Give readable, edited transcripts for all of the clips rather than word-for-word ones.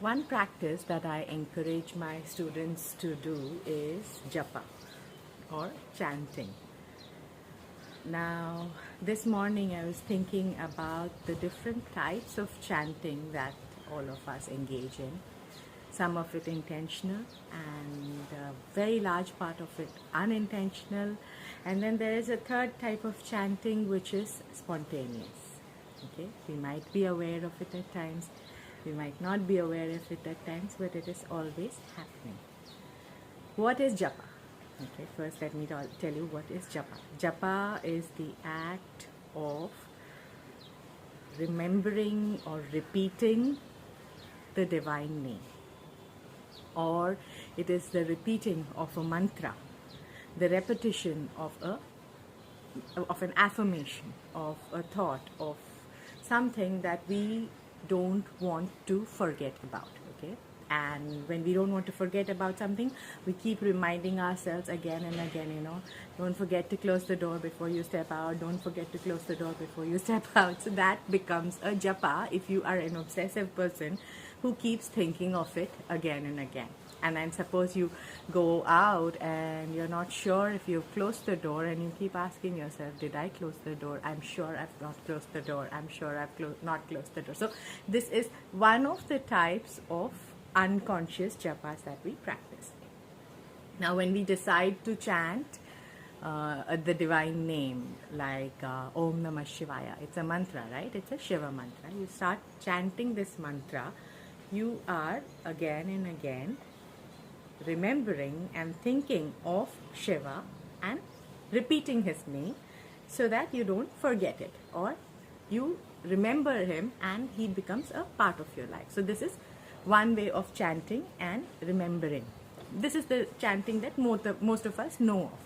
One practice that I encourage my students to do is Japa or chanting. Now, this morning I was thinking about the different types of chanting that all of us engage in. Some of it intentional and a very large part of it unintentional. And then there is a third type of chanting which is spontaneous. Okay, we might be aware of it at times, we might not be aware of it at times, but it is always happening. What is Japa? Okay, first let me tell you what is Japa. Japa is the act of remembering or repeating the divine name, or it is the repeating of a mantra, the repetition of an affirmation, of a thought, of something that we don't want to forget about. Okay, and when we don't want to forget about something, we keep reminding ourselves again and again, don't forget to close the door before you step out, don't forget to close the door before you step out. So that becomes a japa if you are an obsessive person who keeps thinking of it again and again. And then suppose you go out and you're not sure if you've closed the door, and you keep asking yourself, did I close the door? I'm sure I've not closed the door. I'm sure I've not closed the door. So this is one of the types of unconscious japas that we practice. Now when we decide to chant the divine name, like Om Namah Shivaya, it's a mantra, right? It's a Shiva mantra. You start chanting this mantra, you are again and again remembering and thinking of Shiva and repeating his name so that you don't forget it, or you remember him and he becomes a part of your life. So this is one way of chanting and remembering. This is the chanting that most of us know of.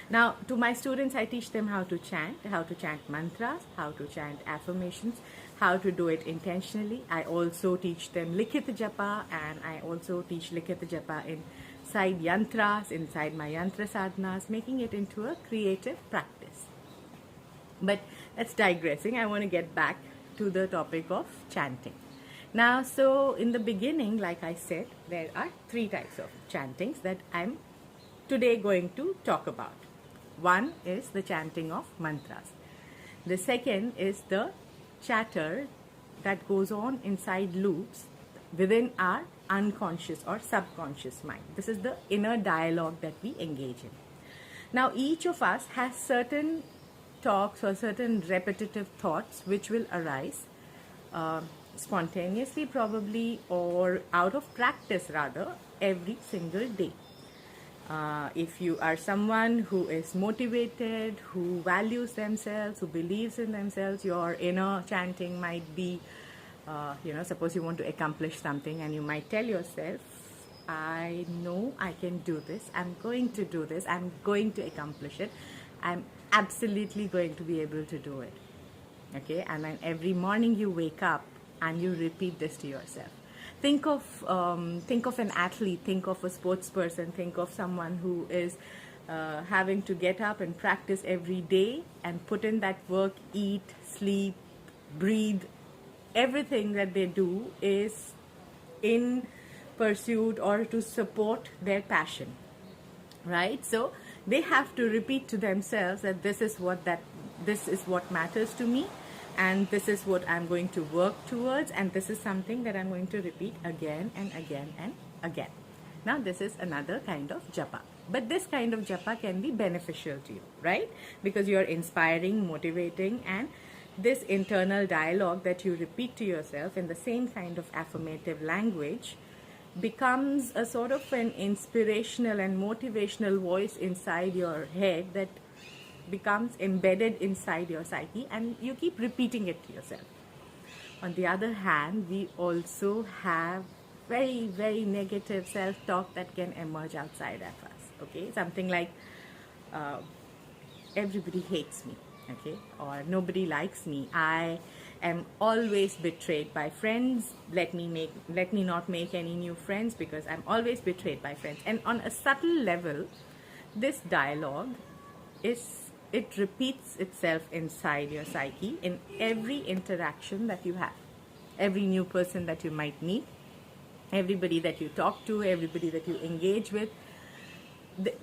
Now, to my students, I teach them how to chant mantras, how to chant affirmations, how to do it intentionally. I also teach them Likhit Japa, and I also teach Likhit Japa inside yantras, inside my yantra sadhanas, making it into a creative practice. But that's digressing. I want to get back to the topic of chanting. Now, so in the beginning, like I said, there are three types of chantings that I'm today going to talk about. One is the chanting of mantras. The second is the chatter that goes on inside loops within our unconscious or subconscious mind. This is the inner dialogue that we engage in. Now, each of us has certain talks or certain repetitive thoughts which will arise spontaneously probably, or out of practice rather, every single day. If you are someone who is motivated, who values themselves, who believes in themselves, your inner chanting might be, suppose you want to accomplish something and you might tell yourself, I know I can do this, I'm going to do this, I'm going to accomplish it, I'm absolutely going to be able to do it. Okay, and then every morning you wake up and you repeat this to yourself. Think of an athlete, think of a sports person, think of someone who is having to get up and practice every day and put in that work, eat, sleep, breathe. Everything that they do is in pursuit or to support their passion, right? So they have to repeat to themselves that this is what matters to me, and this is what I'm going to work towards, and this is something that I'm going to repeat again and again and again. Now this is another kind of japa, but this kind of japa can be beneficial to you, right? Because you're inspiring, motivating, and this internal dialogue that you repeat to yourself in the same kind of affirmative language becomes a sort of an inspirational and motivational voice inside your head that becomes embedded inside your psyche, and you keep repeating it to yourself. On the other hand, we also have very, very negative self-talk that can emerge outside of us. Okay, something like everybody hates me, okay, or nobody likes me, I am always betrayed by friends, let me not make any new friends because I'm always betrayed by friends. And on a subtle level, this dialogue it repeats itself inside your psyche in every interaction that you have, every new person that you might meet, everybody that you talk to, everybody that you engage with,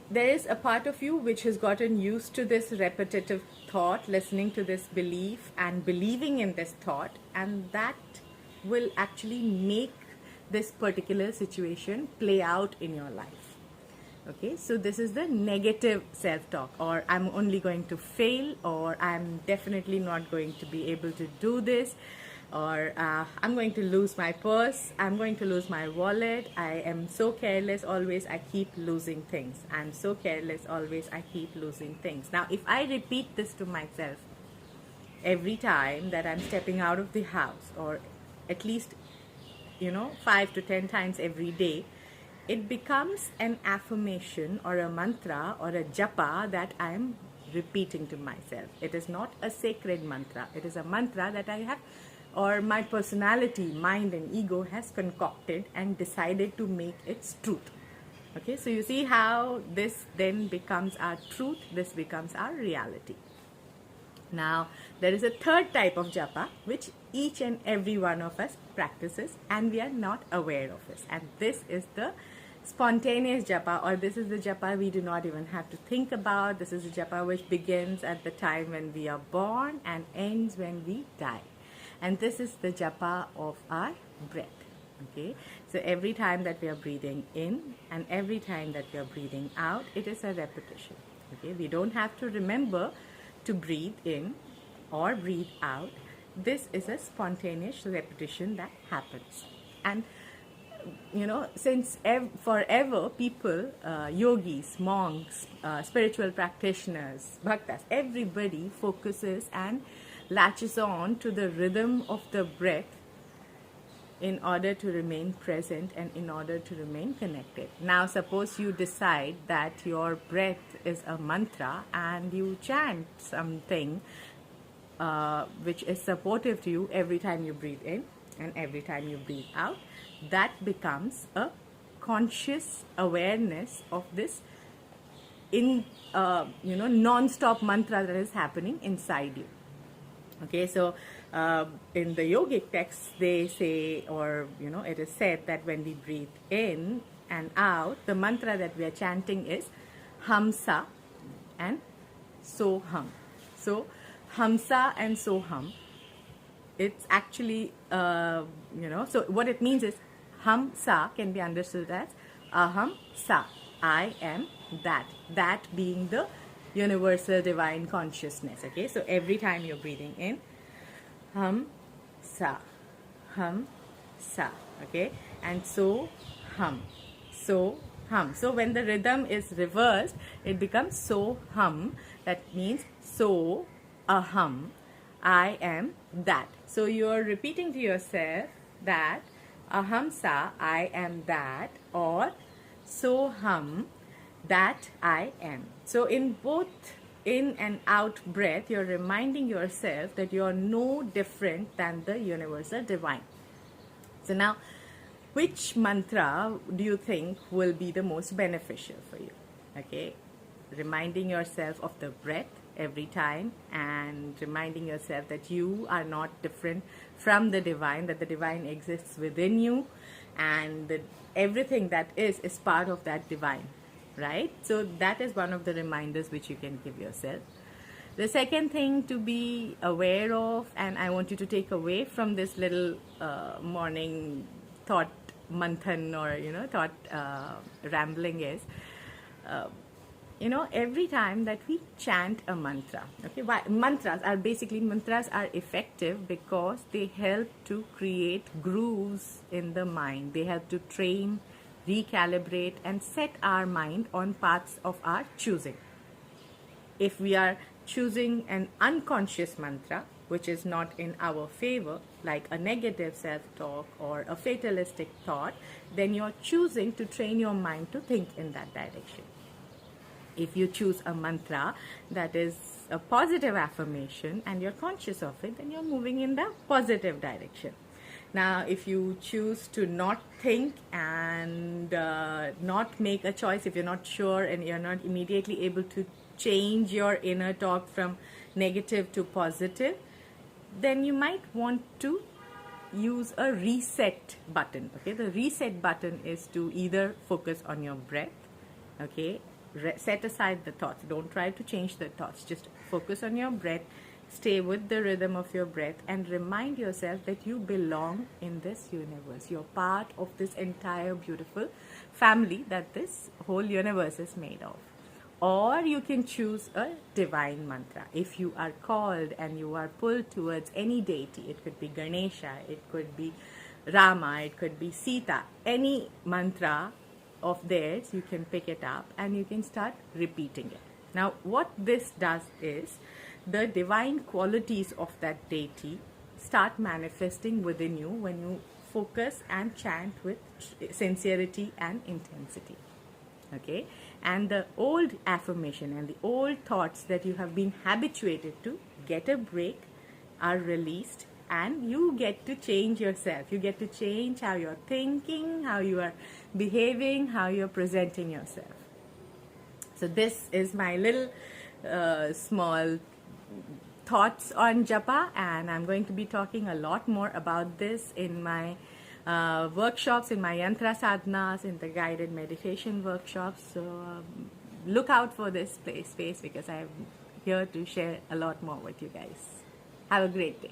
there is a part of you which has gotten used to this repetitive thought, listening to this belief and believing in this thought, and that will actually make this particular situation play out in your life. Okay, so this is the negative self-talk, or I'm only going to fail, or I'm definitely not going to be able to do this, or I'm going to lose my purse, I'm going to lose my wallet, I am so careless, always I keep losing things, I'm so careless, always I keep losing things. Now, if I repeat this to myself every time that I'm stepping out of the house, or at least 5 to 10 times every day, it becomes an affirmation or a mantra or a japa that I am repeating to myself. It is not a sacred mantra. It is a mantra that I have, or my personality, mind and ego has concocted and decided to make its truth. Okay, so you see how this then becomes our truth, this becomes our reality. Now, there is a third type of japa which each and every one of us practices and we are not aware of it. And this is the spontaneous japa, or this is the japa we do not even have to think about. This is the japa which begins at the time when we are born and ends when we die. And this is the japa of our breath. Okay, so every time that we are breathing in and every time that we are breathing out, it is a repetition. Okay, we don't have to remember to breathe in or breathe out. This is a spontaneous repetition that happens. And since forever people, yogis, monks, spiritual practitioners, bhaktas, everybody focuses and latches on to the rhythm of the breath in order to remain present and in order to remain connected. Now, suppose you decide that your breath is a mantra and you chant something which is supportive to you every time you breathe in and every time you breathe out. That becomes a conscious awareness of this non-stop mantra that is happening inside you. Okay, so in the yogic texts they say, or it is said that when we breathe in and out, the mantra that we are chanting is hamsa and soham. So hamsa and soham, it's actually so what it means is hamsa can be understood as aham sa, I am that being the universal divine consciousness. Okay, so every time you're breathing in, hum sa, okay, and so hum. So when the rhythm is reversed, it becomes so hum. That means so aham, I am that. So you're repeating to yourself that aham sa, I am that, or so hum, that I am. So in both in and out breath, you're reminding yourself that you're no different than the universal divine. So now, which mantra do you think will be the most beneficial for you? Okay, reminding yourself of the breath every time and reminding yourself that you are not different from the divine, that the divine exists within you and that everything that is part of that divine. Right? So that is one of the reminders which you can give yourself. The second thing to be aware of, and I want you to take away from this little morning thought manthan or thought rambling is, every time that we chant a mantra. Okay, mantras are effective because they help to create grooves in the mind. They help to train, recalibrate and set our mind on paths of our choosing. If we are choosing an unconscious mantra which is not in our favor, like a negative self-talk or a fatalistic thought, then you're choosing to train your mind to think in that direction. If you choose a mantra that is a positive affirmation and you're conscious of it, then you're moving in the positive direction. Now, if you choose to not think and not make a choice, if you're not sure and you're not immediately able to change your inner talk from negative to positive, then you might want to use a reset button. Okay, the reset button is to either focus on your breath. Okay, set aside the thoughts. Don't try to change the thoughts. Just focus on your breath. Stay with the rhythm of your breath and remind yourself that you belong in this universe. You're part of this entire beautiful family that this whole universe is made of. Or you can choose a divine mantra. If you are called and you are pulled towards any deity, it could be Ganesha, it could be Rama, it could be Sita, any mantra of theirs, you can pick it up and you can start repeating it. Now, what this does is the divine qualities of that deity start manifesting within you when you focus and chant with sincerity and intensity. Okay, and the old affirmation and the old thoughts that you have been habituated to get a break are released, and you get to change yourself. You get to change how you're thinking, how you are behaving, how you're presenting yourself. So this is my little small thoughts on Japa, and I'm going to be talking a lot more about this in my workshops, in my yantra sadhanas, in the guided meditation workshops. So look out for this space because I'm here to share a lot more with you guys. Have a great day.